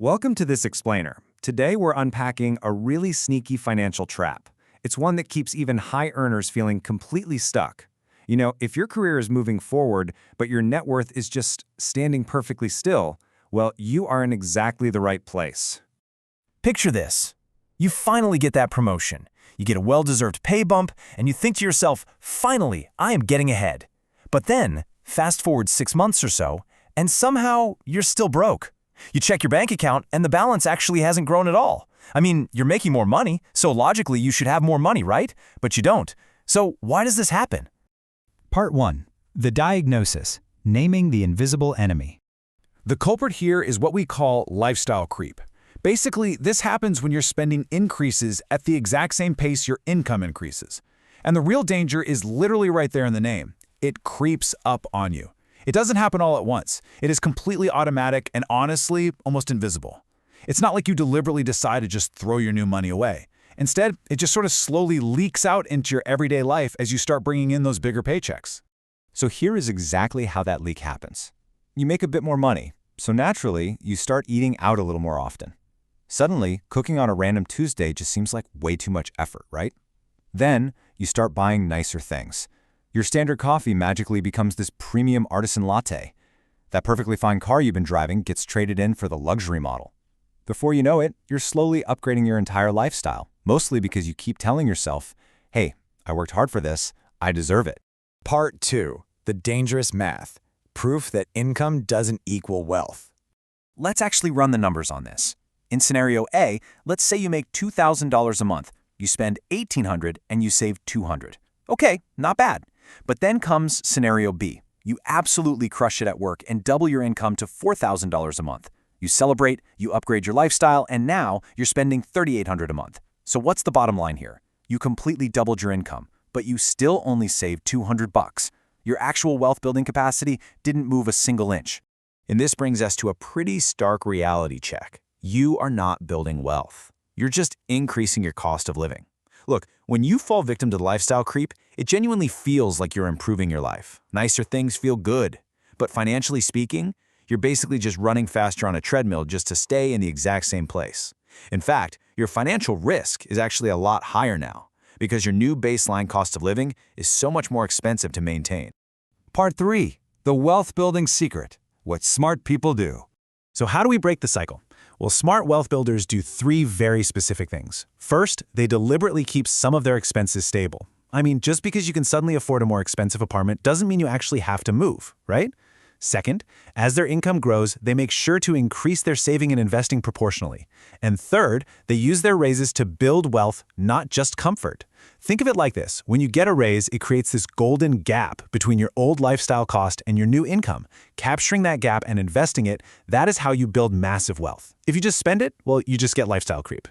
Welcome to This Explainer. Today we're unpacking a really sneaky financial trap. It's one that keeps even high earners feeling completely stuck. You know, if your career is moving forward, but your net worth is just standing perfectly still, well, you are in exactly the right place. Picture this. You finally get that promotion. You get a well-deserved pay bump, and you think to yourself, finally, I am getting ahead. But then, fast forward 6 months or so, and somehow you're still broke. You check your bank account, and the balance actually hasn't grown at all. I mean, you're making more money, so logically you should have more money, right? But you don't. So why does this happen? Part 1. The diagnosis, naming the invisible enemy. The culprit here is what we call lifestyle creep. Basically, this happens when your spending increases at the exact same pace your income increases. And the real danger is literally right there in the name. It creeps up on you. It doesn't happen all at once. It is completely automatic and honestly, almost invisible. It's not like you deliberately decide to just throw your new money away. Instead, it just sort of slowly leaks out into your everyday life as you start bringing in those bigger paychecks. So here is exactly how that leak happens. You make a bit more money, so naturally, you start eating out a little more often. Suddenly, cooking on a random Tuesday just seems like way too much effort, right? Then, you start buying nicer things. Your standard coffee magically becomes this premium artisan latte. That perfectly fine car you've been driving gets traded in for the luxury model. Before you know it, you're slowly upgrading your entire lifestyle, mostly because you keep telling yourself, hey, I worked hard for this, I deserve it. Part 2. The dangerous math. Proof that income doesn't equal wealth. Let's actually run the numbers on this. In scenario A, let's say you make $2,000 a month. You spend $1,800 and you save $200. Okay, not bad. But then comes scenario B. You absolutely crush it at work and double your income to $4,000 a month. You celebrate, you upgrade your lifestyle, and now you're spending $3,800 a month. So what's the bottom line here? You completely doubled your income, but you still only saved $200. Your actual wealth building capacity didn't move a single inch. And this brings us to a pretty stark reality check. You are not building wealth. You're just increasing your cost of living. Look, when you fall victim to lifestyle creep, it genuinely feels like you're improving your life. Nicer things feel good. But financially speaking, you're basically just running faster on a treadmill just to stay in the exact same place. In fact, your financial risk is actually a lot higher now because your new baseline cost of living is so much more expensive to maintain. Part 3. The wealth building secret. What smart people do. So how do we break the cycle? Well, smart wealth builders do 3 very specific things. First, they deliberately keep some of their expenses stable. I mean, just because you can suddenly afford a more expensive apartment doesn't mean you actually have to move, right? Second, as their income grows, they make sure to increase their saving and investing proportionally. And third, they use their raises to build wealth, not just comfort. Think of it like this. When you get a raise, it creates this golden gap between your old lifestyle cost and your new income. Capturing that gap and investing it, that is how you build massive wealth. If you just spend it, well, you just get lifestyle creep.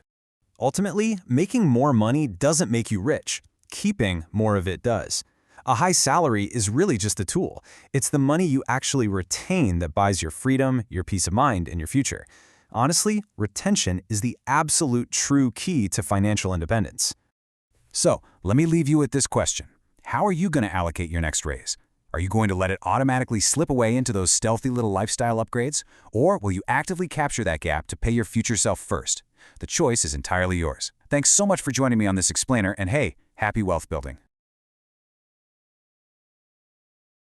Ultimately, making more money doesn't make you rich. Keeping more of it does. A high salary is really just a tool. It's the money you actually retain that buys your freedom, your peace of mind, and your future. Honestly, retention is the absolute true key to financial independence. So, let me leave you with this question. How are you going to allocate your next raise? Are you going to let it automatically slip away into those stealthy little lifestyle upgrades? Or will you actively capture that gap to pay your future self first? The choice is entirely yours. Thanks so much for joining me on This Explainer, and hey, happy wealth building.